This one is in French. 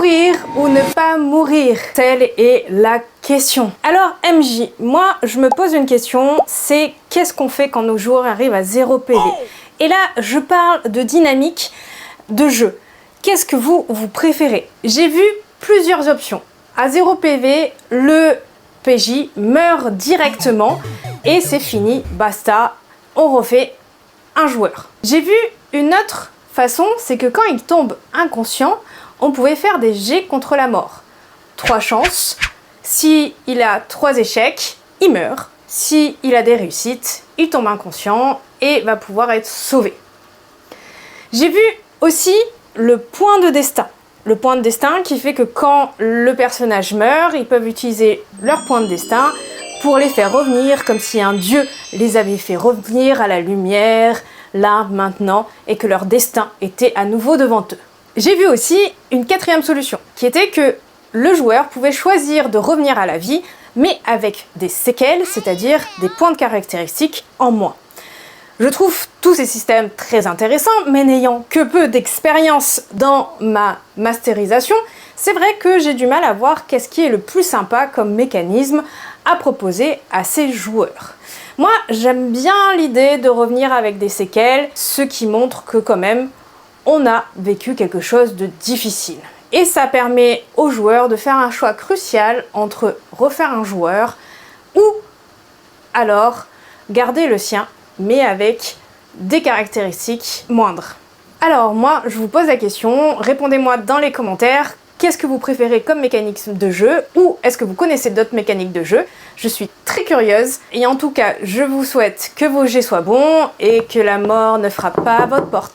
Mourir ou ne pas mourir? Telle est la question. Alors MJ, moi je me pose une question, c'est qu'est-ce qu'on fait quand nos joueurs arrivent à 0 PV? Et là je parle de dynamique de jeu. Qu'est-ce que vous préférez? J'ai vu plusieurs options. À 0 PV, le PJ meurt directement et c'est fini, basta, on refait un joueur. J'ai vu une autre façon, c'est que quand il tombe inconscient, on pouvait faire des jets contre la mort. 3 chances, si il a 3 échecs, il meurt. Si il a des réussites, il tombe inconscient et va pouvoir être sauvé. J'ai vu aussi le point de destin. Le point de destin qui fait que quand le personnage meurt, ils peuvent utiliser leur point de destin pour les faire revenir, comme si un dieu les avait fait revenir à la lumière, là, maintenant, et que leur destin était à nouveau devant eux. J'ai vu aussi une 4e solution, qui était que le joueur pouvait choisir de revenir à la vie, mais avec des séquelles, c'est-à-dire des points de caractéristiques en moins. Je trouve tous ces systèmes très intéressants, mais n'ayant que peu d'expérience dans ma masterisation, c'est vrai que j'ai du mal à voir qu'est-ce qui est le plus sympa comme mécanisme à proposer à ces joueurs. Moi, j'aime bien l'idée de revenir avec des séquelles, ce qui montre que quand même, on a vécu quelque chose de difficile. Et ça permet aux joueurs de faire un choix crucial entre refaire un joueur ou alors garder le sien, mais avec des caractéristiques moindres. Alors moi, je vous pose la question, répondez-moi dans les commentaires, qu'est-ce que vous préférez comme mécanique de jeu ou est-ce que vous connaissez d'autres mécaniques de jeu? Je suis très curieuse et en tout cas, je vous souhaite que vos jets soient bons et que la mort ne frappe pas à votre porte.